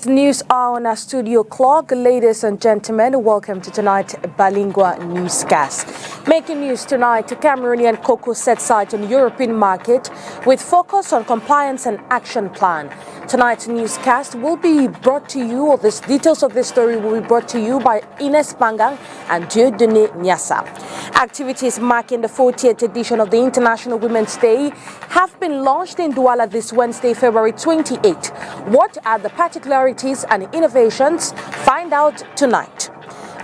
News are on our studio clock. Ladies and gentlemen, welcome to tonight's Bilingual Newscast. Making news tonight, Cameroonian cocoa set sight on European market with focus on compliance and action plan. Tonight's newscast will be brought to you, or the details of this story will be brought to you by Ines Pangang and Dieudonné Nyassa. Activities marking the 40th edition of the International Women's Day have been launched in Douala this Wednesday, February 28. What are the particularities and innovations? Find out tonight.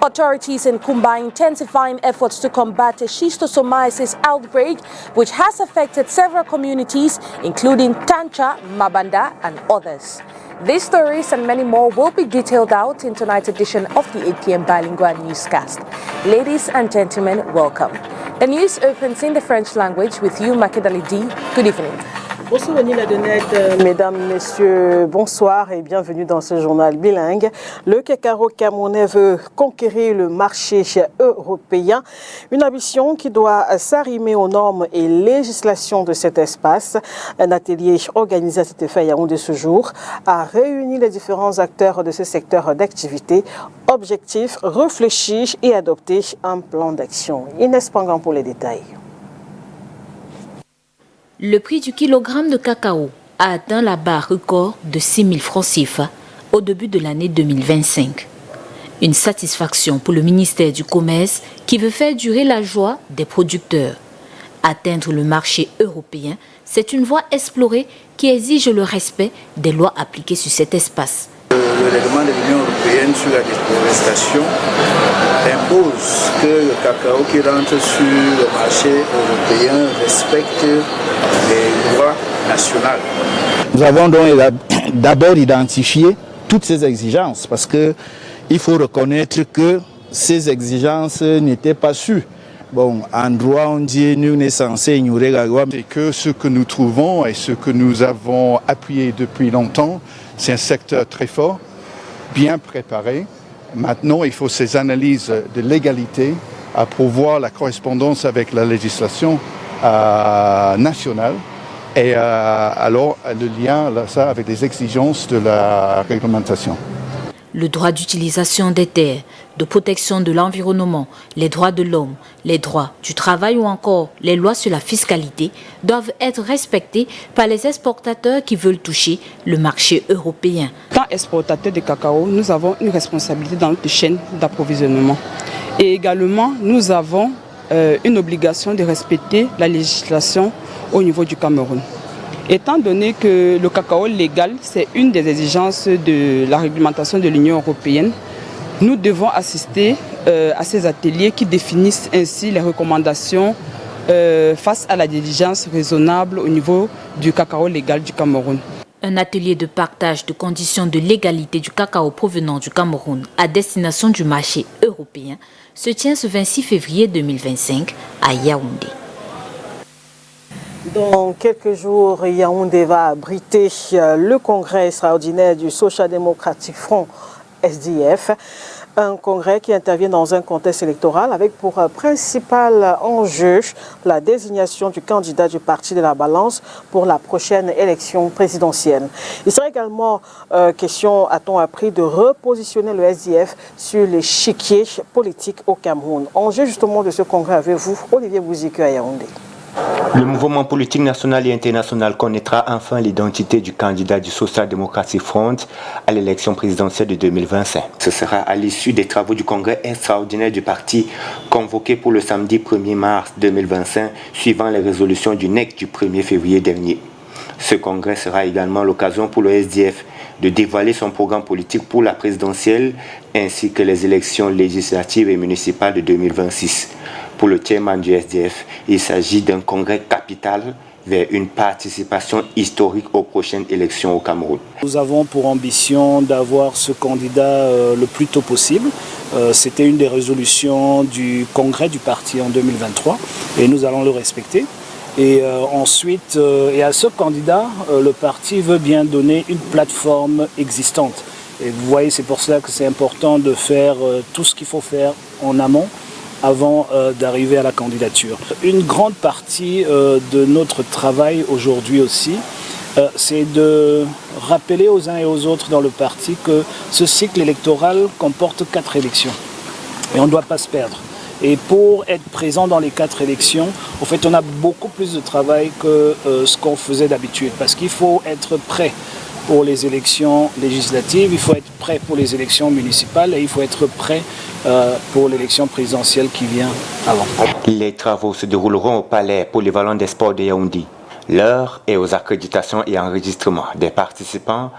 Authorities in Kumba intensifying efforts to combat a schistosomiasis outbreak which has affected several communities including Tancha, Mabanda and others. These stories and many more will be detailed out in tonight's edition of the 8 p.m. Bilingual Newscast. Ladies and gentlemen, welcome. The news opens in the French language with you, Makedali D. Good evening. Bonsoir Annie Ladonnette. Mesdames, Messieurs, bonsoir et bienvenue dans ce journal bilingue. Le cacao camerounais veut conquérir le marché européen, une ambition qui doit s'arrimer aux normes et législations de cet espace. Un atelier organisé à cet effet à Yaoundé ce jour a réuni les différents acteurs de ce secteur d'activité. Objectif, réfléchir et adopter un plan d'action. Inès Pangan pour les détails. Le prix du kilogramme de cacao a atteint la barre record de 6 000 francs CFA au début de l'année 2025. Une satisfaction pour le ministère du Commerce qui veut faire durer la joie des producteurs. Atteindre le marché européen, c'est une voie explorée qui exige le respect des lois appliquées sur cet espace. Le règlement de l'Union européenne sur la déforestation impose que le cacao qui rentre sur le marché européen respecte les lois nationales. Nous avons donc d'abord identifié toutes ces exigences parce qu'il faut reconnaître que ces exigences n'étaient pas sûres. Bon, en droit, on dit nul n'est censé ignorer la loi. C'est que ce que nous trouvons et ce que nous avons appuyé depuis longtemps, c'est un secteur très fort, bien préparé. Maintenant, il faut ces analyses de légalité pour voir la correspondance avec la législation nationale et alors le lien là, ça, avec les exigences de la réglementation. Le droit d'utilisation des terres, de protection de l'environnement, les droits de l'homme, les droits du travail ou encore les lois sur la fiscalité doivent être respectés par les exportateurs qui veulent toucher le marché européen. Tant exportateurs de cacao, nous avons une responsabilité dans notre chaîne d'approvisionnement. Et également, nous avons une obligation de respecter la législation au niveau du Cameroun. Étant donné que le cacao légal, c'est une des exigences de la réglementation de l'Union européenne, nous devons assister à ces ateliers qui définissent ainsi les recommandations face à la diligence raisonnable au niveau du cacao légal du Cameroun. Un atelier de partage de conditions de légalité du cacao provenant du Cameroun à destination du marché européen se tient ce 26 février 2025 à Yaoundé. Dans quelques jours, Yaoundé va abriter le congrès extraordinaire du Social Democratic Front SDF. Un congrès qui intervient dans un contexte électoral avec pour principal enjeu la désignation du candidat du parti de la balance pour la prochaine élection présidentielle. Il sera également question, a-t-on appris, de repositionner le SDF sur l'échiquier politique au Cameroun. Enjeu justement de ce congrès avec vous, Olivier Bouziki à Yaoundé. Le mouvement politique national et international connaîtra enfin l'identité du candidat du Social Democratic Front à l'élection présidentielle de 2025. Ce sera à l'issue des travaux du congrès extraordinaire du parti convoqué pour le samedi 1er mars 2025, suivant les résolutions du NEC du 1er février dernier. Ce congrès sera également l'occasion pour le SDF de dévoiler son programme politique pour la présidentielle ainsi que les élections législatives et municipales de 2026. Pour le chairman du SDF, il s'agit d'un congrès capital vers une participation historique aux prochaines élections au Cameroun. Nous avons pour ambition d'avoir ce candidat le plus tôt possible. C'était une des résolutions du congrès du parti en 2023 et nous allons le respecter. Et ensuite, et à ce candidat, le parti veut bien donner une plateforme existante. Et vous voyez, c'est pour cela que c'est important de faire tout ce qu'il faut faire en amont avant d'arriver à la candidature. Une grande partie de notre travail aujourd'hui aussi, c'est de rappeler aux uns et aux autres dans le parti que ce cycle électoral comporte 4 élections. Et on ne doit pas se perdre. Et pour être présent dans les 4 élections, en fait, on a beaucoup plus de travail que ce qu'on faisait d'habitude. Parce qu'il faut être prêt pour les élections législatives, il faut être prêt pour les élections municipales et il faut être prêt pour l'élection présidentielle qui vient avant. Les travaux se dérouleront au Palais polyvalent des sports de Yaoundé. L'heure est aux accréditations et enregistrements des participants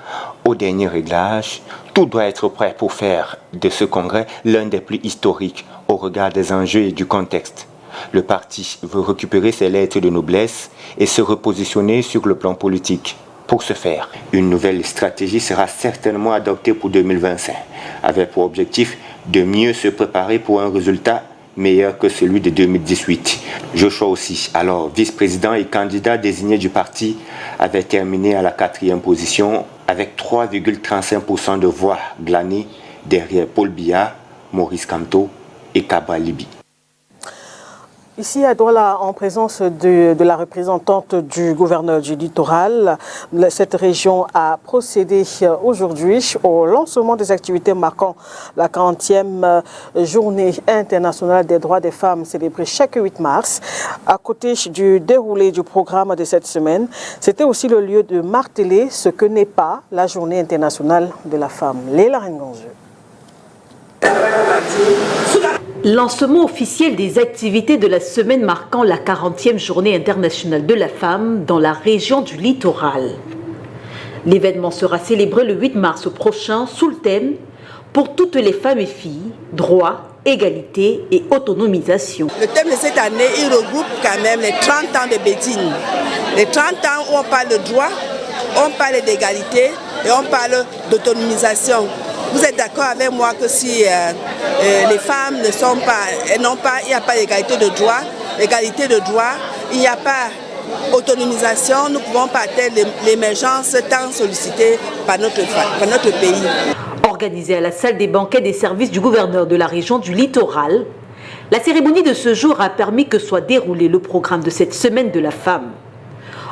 au dernier réglage. Tout doit être prêt pour faire de ce congrès l'un des plus historiques au regard des enjeux et du contexte. Le parti veut récupérer ses lettres de noblesse et se repositionner sur le plan politique. Pour ce faire, une nouvelle stratégie sera certainement adoptée pour 2025, avec pour objectif de mieux se préparer pour un résultat meilleur que celui de 2018. Joshua aussi, alors vice-président et candidat désigné du parti, avait terminé à la 4e position avec 3,35% de voix glanées derrière Paul Biya, Maurice Kamto et Kaba Libi. Ici à Douala, en présence de la représentante du gouverneur du littoral, cette région a procédé aujourd'hui au lancement des activités marquant la 40e journée internationale des droits des femmes célébrée chaque 8 mars. À côté du déroulé du programme de cette semaine, c'était aussi le lieu de marteler ce que n'est pas la journée internationale de la femme. Léla Rengonjeu. Lancement officiel des activités de la semaine marquant la 40e journée internationale de la femme dans la région du littoral. L'événement sera célébré le 8 mars prochain sous le thème « Pour toutes les femmes et filles, droits, égalité et autonomisation ». Le thème de cette année, il regroupe quand même les 30 ans de Bédine. Les 30 ans où on parle de droit, on parle d'égalité et on parle d'autonomisation. Vous êtes d'accord avec moi que si les femmes ne sont pas, il n'y a pas d'égalité de droit, il n'y a pas autonomisation, nous ne pouvons pas atteindre l'émergence tant sollicitée par notre pays. Organisée à la salle des banquets des services du gouverneur de la région du littoral, la cérémonie de ce jour a permis que soit déroulé le programme de cette semaine de la femme.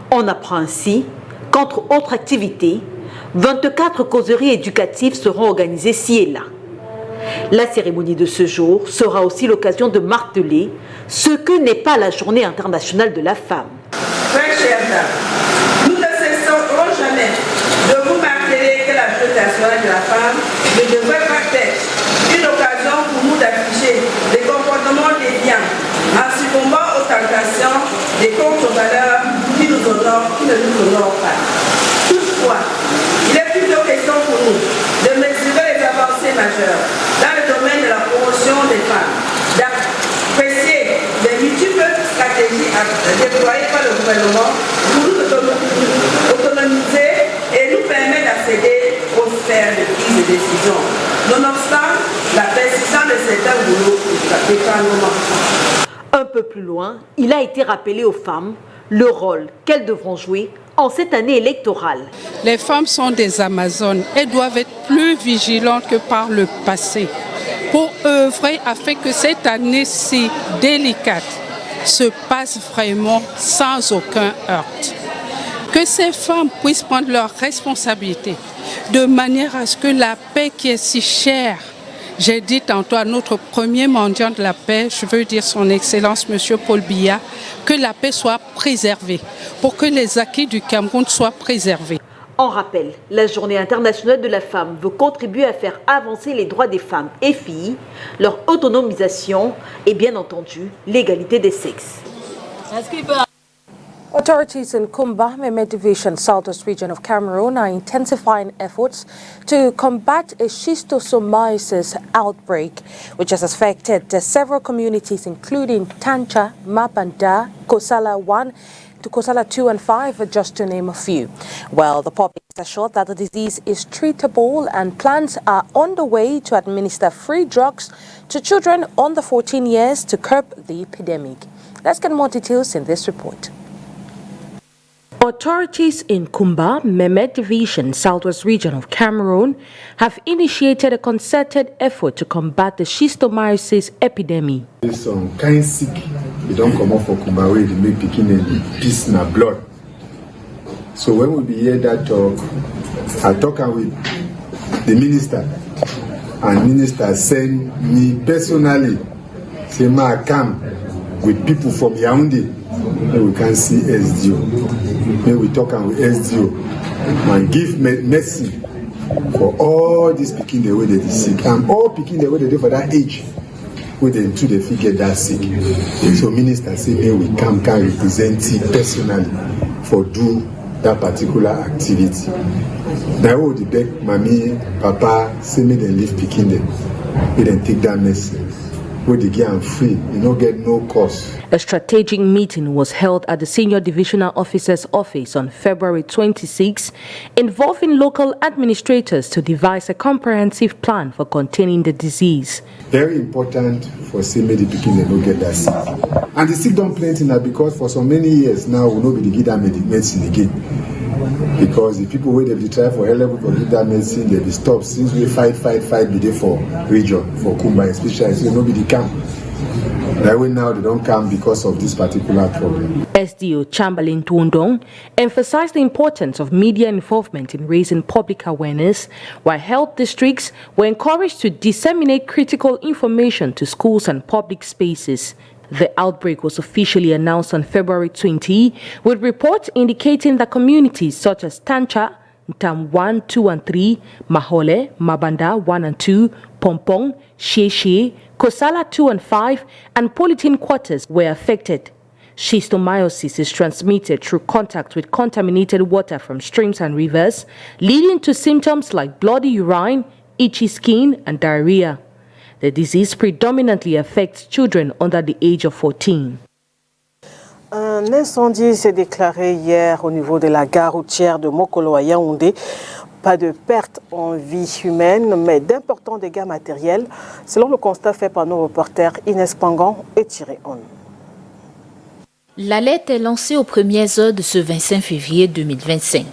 On apprend ainsi qu'entre autres activités, 24 causeries éducatives seront organisées ci et là. La cérémonie de ce jour sera aussi l'occasion de marteler ce que n'est pas la journée internationale de la femme. Très chères dames, nous ne cesserons jamais de vous marteler que la journée internationale de la femme ne devrait pas être une occasion pour nous d'afficher des comportements déviants en succombant aux tentations des contre-valeurs qui nous honorent, qui ne nous honorent pas. Toutefois, il est plutôt question pour nous de mesurer les avancées majeures dans le domaine de la promotion des femmes, d'apprécier les multiples stratégies déployées par le gouvernement pour nous autonomiser et nous permettre d'accéder aux sphères de prise de décision. Nonobstant la persistance de certains boulots des femmes. Un peu plus loin, il a été rappelé aux femmes le rôle qu'elles devront jouer en cette année électorale. Les femmes sont des Amazones. Elles doivent être plus vigilantes que par le passé pour œuvrer afin que cette année si délicate se passe vraiment sans aucun heurt. Que ces femmes puissent prendre leurs responsabilités de manière à ce que la paix qui est si chère, j'ai dit tantôt à notre premier mendiant de la paix, je veux dire son Excellence M. Paul Biya, que la paix soit préservée, pour que les acquis du Cameroun soient préservés. En rappel, la Journée internationale de la femme veut contribuer à faire avancer les droits des femmes et filles, leur autonomisation et bien entendu l'égalité des sexes. Authorities in Kumba, Meme Division, Southwest region of Cameroon are intensifying efforts to combat a schistosomiasis outbreak, which has affected several communities including Tancha, Mapanda, Kosala 1 to Kosala 2 and 5, just to name a few. Well, the public is assured that the disease is treatable and plans are on the way to administer free drugs to children under 14 years to curb the epidemic. Let's get more details in this report. Authorities in Kumba, Meme Division, Southwest region of Cameroon, have initiated a concerted effort to combat the schistosomiasis epidemic. Some kind sick, they don't come off for Kumba, they make picking and piss in blood. So when we be hear that talk, I talk with the minister, and minister send me personally, say ma come with people from Yaoundé, and we can see SDO. Then we talk with SDO and give mercy for all these picking the way they are sick, and all picking the way they do for that age, where they too they figure that sick. So minister say, hey, we can represent it personally for do that particular activity. Now the beg mommy, papa, say me they leave picking them. We then take that message. Where they get free, you don't get no cost. A strategic meeting was held at the Senior Divisional Officer's office on February 26, involving local administrators to devise a comprehensive plan for containing the disease. Very important for CMD picking they don't get that sick. And the sick don't plenty now because for so many years now we know we give that medicine again. Because the people where they try for level to give that medicine, they be stopped since we fight be there for region, for Kumba especially, so nobody come. That way now they don't come because of this particular problem. SDO Chamberlain Tuondong emphasized the importance of media involvement in raising public awareness, while health districts were encouraged to disseminate critical information to schools and public spaces. The outbreak was officially announced on February 20, with reports indicating that communities such as Tancha, Ntam 1, 2 and 3, Mahole, Mabanda 1 and 2, Pompong, Sheshe, Kosala 2 and 5, and Polythene quarters were affected. Schistomyosis is transmitted through contact with contaminated water from streams and rivers, leading to symptoms like bloody urine, itchy skin, and diarrhea. The disease predominantly affects children under the age of 14. Un incendie s'est déclaré hier au niveau de la gare routière de Mokolo à Yaoundé. Pas de perte en vie humaine, mais d'importants dégâts matériels, selon le constat fait par nos reporters Inès Pangan et Thierry On. L'alerte est lancée aux premières heures de ce 25 février 2025.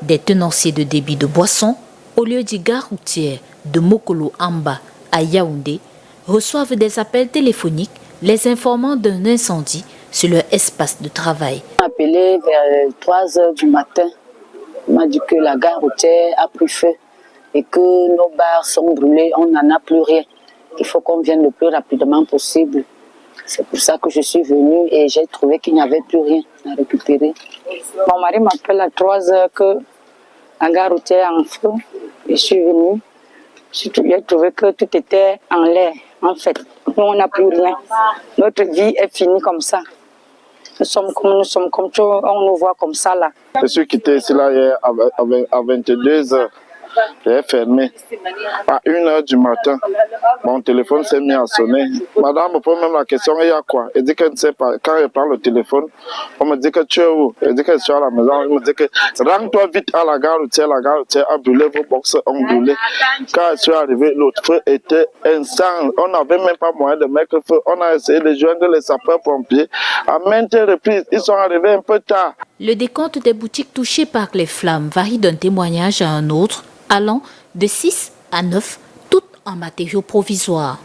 Des tenanciers de débit de boissons, au lieu de gare routière de Mokolo Amba à Yaoundé, reçoivent des appels téléphoniques les informant d'un incendie sur leur espace de travail. On m'a appelé vers 3 heures du matin. On m'a dit que la gare routière a pris feu et que nos bars sont brûlés, on n'en a plus rien. Il faut qu'on vienne le plus rapidement possible. C'est pour ça que je suis venue et j'ai trouvé qu'il n'y avait plus rien à récupérer. Mon mari m'appelle à 3 heures que la gare routière est en feu. Je suis venue. J'ai trouvé que tout était en l'air, en fait. Nous, on n'a plus rien. Notre vie est finie comme ça. Nous sommes comme tout, on nous voit comme ça là. Je suis quitté ici là hier à 22 heures. J'ai fermé. À 1 heure du matin, mon téléphone s'est mis à sonner. Madame me pose même la question, il y a quoi? Elle dit qu'elle ne sait pas. Quand elle prend le téléphone, on me dit que tu es où? Elle dit que je suis à la maison. Elle me dit que rends-toi vite à la gare routière a brûlé, vos box ont brûlé. Quand je suis arrivé, l'autre feu était instant. On n'avait même pas moyen de mettre le feu. On a essayé de joindre les sapeurs-pompiers. À maintes reprises, ils sont arrivés un peu tard. Le décompte des boutiques touchées par les flammes varie d'un témoignage à un autre, allant de 6 à 9, toutes en matériaux provisoires.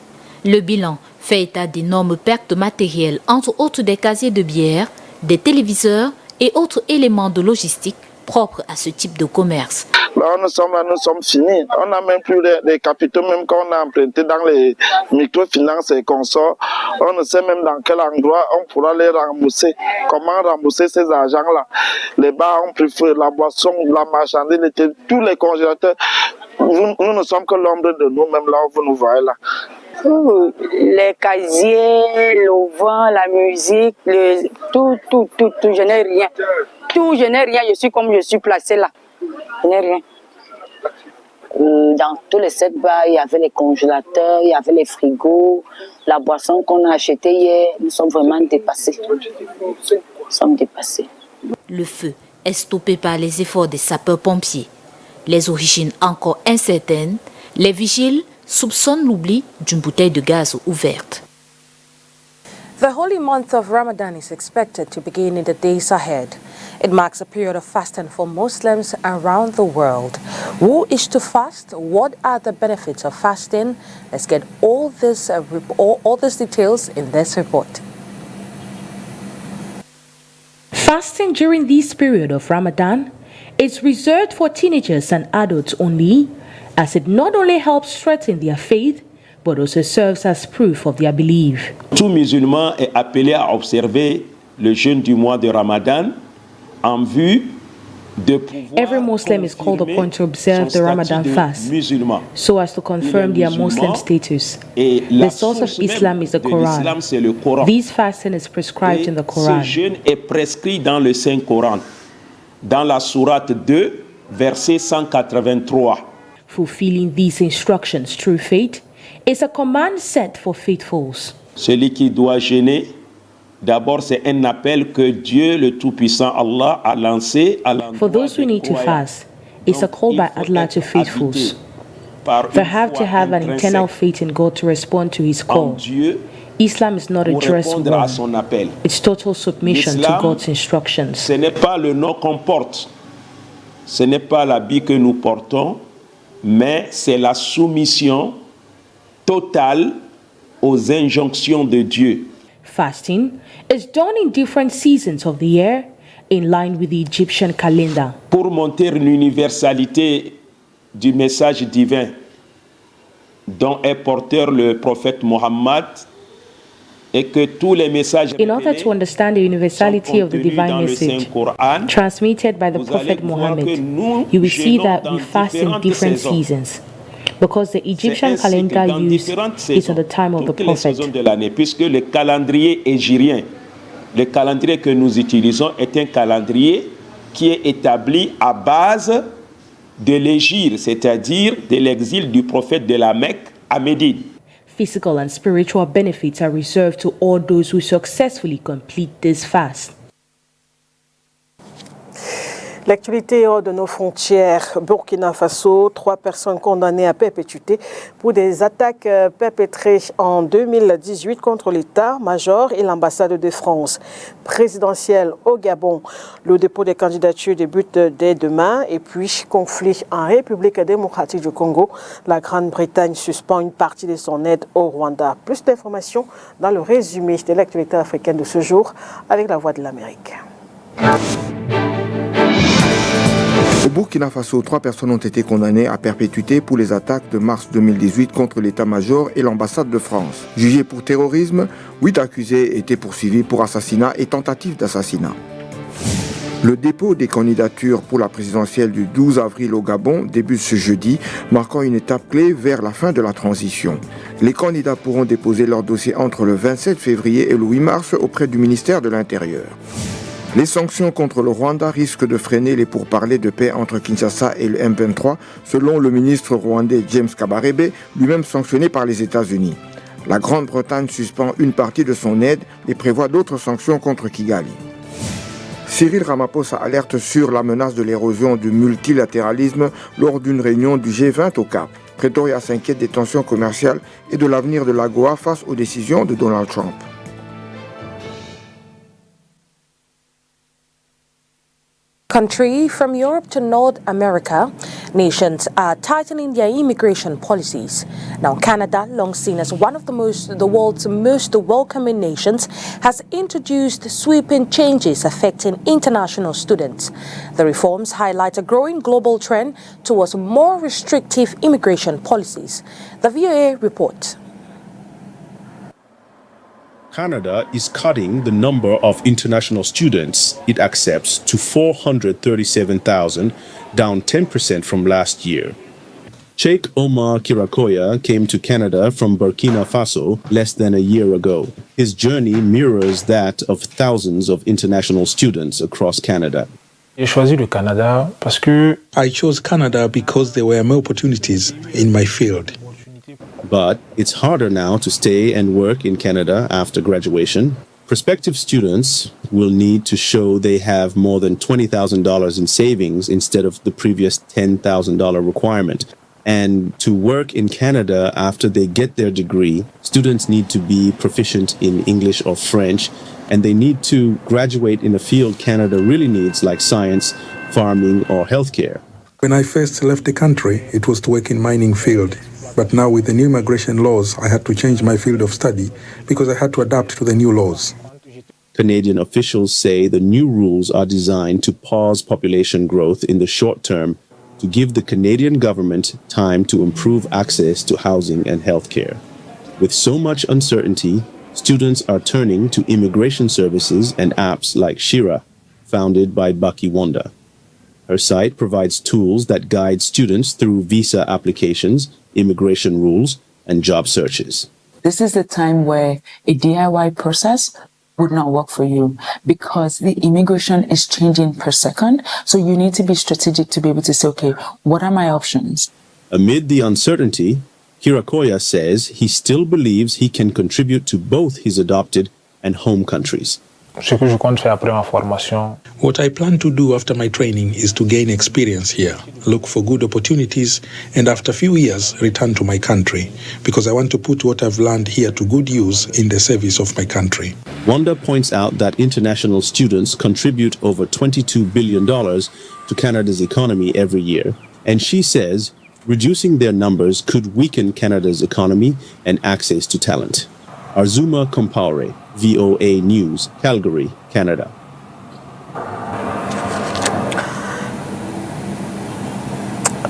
Le bilan fait état d'énormes pertes de matériel, entre autres des casiers de bière, des téléviseurs et autres éléments de logistique propres à ce type de commerce. Là, nous sommes finis. On n'a même plus les capitaux, même quand on a emprunté dans les microfinances et consorts. On ne sait même dans quel endroit on pourra les rembourser. Comment rembourser ces argents-là? Les bars ont pris feu, la boisson, la marchandise, tous les congélateurs. Nous ne sommes que l'ombre de nous-mêmes là où vous nous voyez là. Les casiers, le vin, la musique, tout, je n'ai rien. Tout, je n'ai rien, je suis comme je suis placée là. Je n'ai rien. Dans tous les 7 bars, il y avait les congélateurs, il y avait les frigos, la boisson qu'on a achetée hier. Nous sommes vraiment dépassés. Nous sommes dépassés. Le feu est stoppé par les efforts des sapeurs-pompiers. Les origines encore incertaines, les vigiles soupçonnent l'oubli d'une bouteille de gaz ouverte. The holy month of Ramadan is expected to begin in the days ahead. It marks a period of fasting for Muslims around the world. Who is to fast? What are the benefits of fasting? Let's get all these details in this report. fasting during this period of Ramadan is reserved for teenagers and adults only, as it not only helps strengthen their faith, but also serves as proof of their belief. Tout musulman est appelé à observer le jeûne du mois de Ramadan en vue de pouvoir Every Muslim is called upon to observe the Ramadan fast so as to confirm their Muslim status. The source of Islam is the Quran. This fasting is prescribed in the Quran. Ce jeûne est prescrit dans le Saint-Coran, dans la sourate 2, verset 183. Fulfilling these instructions through faith is a command set for faithfuls. Celui qui doit jeûner, d'abord c'est un appel que Dieu le Tout-Puissant Allah a lancé à l'endroit For those who need to fast, it's a call by Allah to faithfuls. They have to have an internal faith in God to respond to His call. Islam is not a dress war. It's total submission to God's instructions. Ce n'est pas le nom qu'on porte, ce n'est pas l'habit que nous portons, mais c'est la soumission totale aux injonctions de Dieu. Fasting is done in different seasons of the year in line with the Egyptian calendar. Pour montrer l'universalité du message divin dont est porteur le prophète Mohammed et que tous les messages In order to understand the universality of the divine message transmitted by the Prophet Muhammad, you will see that we fast in different seasons, because the Egyptian calendar used is at the time of the Prophet. Puisque le calendrier hégirien, le calendrier que nous utilisons est un calendrier qui est établi à base de l'hégire, c'est-à-dire de l'exil du prophète de la Mecque à Médine. Physical and spiritual benefits are reserved to all those who successfully complete this fast. L'actualité hors de nos frontières, Burkina Faso, 3 personnes condamnées à perpétuité pour des attaques perpétrées en 2018 contre l'état-major et l'ambassade de France. Présidentielle au Gabon, le dépôt des candidatures débute dès demain et puis conflit en République démocratique du Congo. La Grande-Bretagne suspend une partie de son aide au Rwanda. Plus d'informations dans le résumé de l'actualité africaine de ce jour avec la Voix de l'Amérique. Au Burkina Faso, 3 personnes ont été condamnées à perpétuité pour les attaques de mars 2018 contre l'état-major et l'ambassade de France. Jugés pour terrorisme, 8 accusés étaient poursuivis pour assassinat et tentative d'assassinat. Le dépôt des candidatures pour la présidentielle du 12 avril au Gabon débute ce jeudi, marquant une étape clé vers la fin de la transition. Les candidats pourront déposer leur dossier entre le 27 février et le 8 mars auprès du ministère de l'Intérieur. Les sanctions contre le Rwanda risquent de freiner les pourparlers de paix entre Kinshasa et le M23, selon le ministre rwandais James Kabarebe, lui-même sanctionné par les États-Unis. La Grande-Bretagne suspend une partie de son aide et prévoit d'autres sanctions contre Kigali. Cyril Ramaphosa alerte sur la menace de l'érosion du multilatéralisme lors d'une réunion du G20 au Cap. Pretoria s'inquiète des tensions commerciales et de l'avenir de l'AGOA face aux décisions de Donald Trump. Country from Europe to North America, nations are tightening their immigration policies. Now, Canada, long seen as one of the world's most welcoming nations, has introduced sweeping changes affecting international students. The reforms highlight a growing global trend towards more restrictive immigration policies. The VOA reports. Canada is cutting the number of international students it accepts to 437,000, down 10% from last year. Sheikh Omar Kirakoya came to Canada from Burkina Faso less than a year ago. His journey mirrors that of thousands of international students across Canada. I chose Canada because there were more opportunities in my field. But it's harder now to stay and work in Canada after graduation. Prospective students will need to show they have more than $20,000 in savings instead of the previous $10,000 requirement. And to work in Canada after they get their degree, students need to be proficient in English or French, and they need to graduate in a field Canada really needs, like science, farming, or healthcare. When I first left the country, it was to work in mining field. But now with the new immigration laws, I had to change my field of study because I had to adapt to the new laws. Canadian officials say the new rules are designed to pause population growth in the short term to give the Canadian government time to improve access to housing and healthcare. With so much uncertainty, students are turning to immigration services and apps like Shira, founded by Bucky Wanda. Her site provides tools that guide students through visa applications, immigration rules, and job searches. This is the time where a DIY process would not work for you because the immigration is changing per second. So you need to be strategic to be able to say, okay, what are my options? Amid the uncertainty, Kirakoya says he still believes he can contribute to both his adopted and home countries. What I plan to do after my training is to gain experience here, look for good opportunities, and after a few years, return to my country, because I want to put what I've learned here to good use in the service of my country. Wanda points out that international students contribute over $22 billion to Canada's economy every year, and she says reducing their numbers could weaken Canada's economy and access to talent. Arzuma Compaore, VOA News, Calgary, Canada.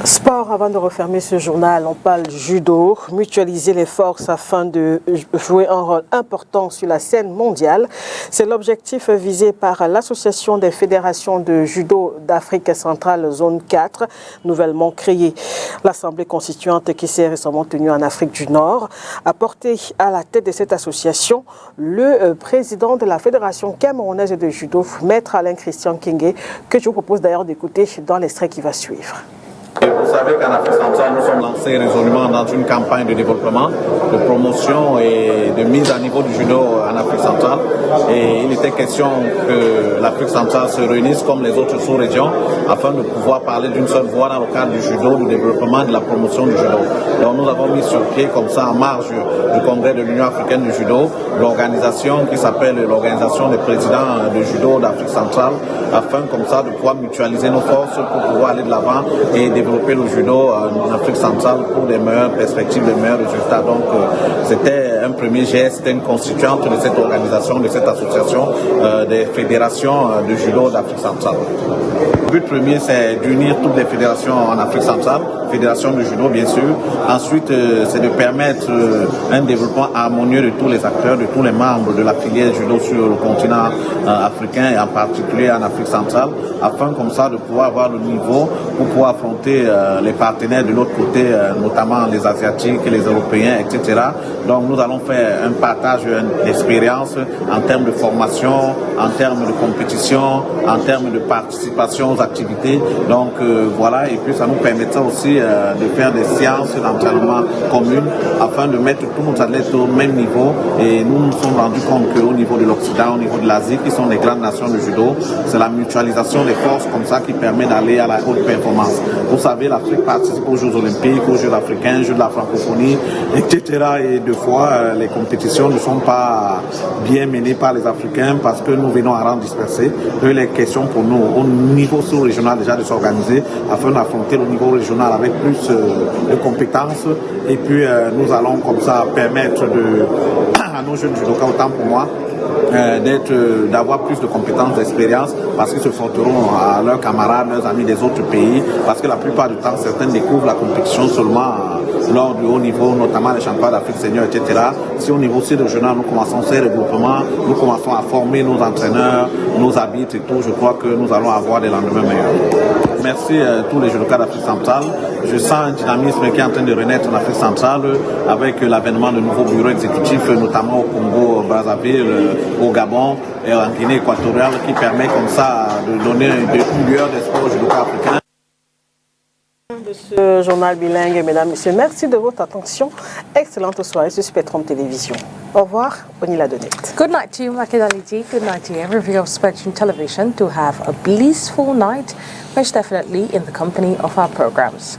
Sport, avant de refermer ce journal, on parle judo, mutualiser les forces afin de jouer un rôle important sur la scène mondiale. C'est l'objectif visé par l'Association des fédérations de judo d'Afrique centrale, zone 4, nouvellement créée. L'Assemblée constituante qui s'est récemment tenue en Afrique du Nord a porté à la tête de cette association le président de la Fédération camerounaise de judo, Maître Alain Christian Kingé, que je vous propose d'ailleurs d'écouter dans l'extrait qui va suivre. Et vous savez qu'en Afrique centrale, nous sommes lancés résolument dans une campagne de développement, de promotion et de mise à niveau du judo en Afrique centrale. Et il était question que l'Afrique centrale se réunisse comme les autres sous-régions afin de pouvoir parler d'une seule voix dans le cadre du judo, du développement et de la promotion du judo. Donc nous avons mis sur pied comme ça en marge du congrès de l'Union africaine du judo, l'organisation qui s'appelle l'organisation des présidents de judo d'Afrique centrale afin comme ça de pouvoir mutualiser nos forces pour pouvoir aller de l'avant et développer le judo en Afrique centrale pour des meilleures perspectives, des meilleurs résultats. Donc c'était un premier geste, une constituante de cette organisation, de cette association des fédérations de judo d'Afrique centrale. Le but premier, c'est d'unir toutes les fédérations en Afrique centrale, fédération de judo bien sûr. Ensuite, c'est de permettre un développement harmonieux de tous les acteurs, de tous les membres de la filière judo sur le continent africain et en particulier en Afrique centrale, afin comme ça de pouvoir avoir le niveau pour pouvoir affronter les partenaires de l'autre côté, notamment les Asiatiques, les Européens, etc. Donc nous allons faire un partage d'expérience en termes de formation, en termes de compétition, en termes de participation aux activités. Donc voilà, et puis ça nous permettra aussi de faire des séances d'entraînement communes afin de mettre tous nos athlètes au même niveau. Et nous nous sommes rendus compte qu'au niveau de l'Occident, au niveau de l'Asie, qui sont des grandes nations de judo, c'est la mutualisation des forces comme ça qui permet d'aller à la haute performance. Vous savez, l'Afrique participe aux Jeux olympiques, aux Jeux africains, aux Jeux de la francophonie, etc. Et deux fois, les compétitions ne sont pas bien menées par les Africains parce que nous venons à rang dispersé. Il est question pour nous, au niveau sous-régional déjà, de s'organiser afin d'affronter le niveau régional avec plus de compétences. Et puis, nous allons comme ça permettre à nos jeunes judokas, autant pour moi, d'avoir plus de compétences, d'expérience, parce qu'ils se formeront à leurs camarades, leurs amis des autres pays, parce que la plupart du temps, certains découvrent la compétition seulement lors du haut niveau, notamment les championnats d'Afrique senior, etc. Si au niveau régional, nous commençons ces regroupements, nous commençons à former nos entraîneurs, nos arbitres et tout, je crois que nous allons avoir des lendemains meilleurs. Merci à tous les judokas d'Afrique centrale. Je sens un dynamisme qui est en train de renaître en Afrique centrale avec l'avènement de nouveaux bureaux exécutifs, notamment au Congo, au Brazzaville, au Gabon et en Guinée équatoriale, qui permet comme ça de donner une lueur d'espoir aux judokas africains. De ce journal bilingue, mesdames et messieurs, merci de votre attention. Excellente soirée sur Spectrum Télévision. Au revoir, Onila Donette. Good night to you, Makedaliji. Good night to every viewer of Spectrum Television. To have a blissful night, most definitely in the company of our programs.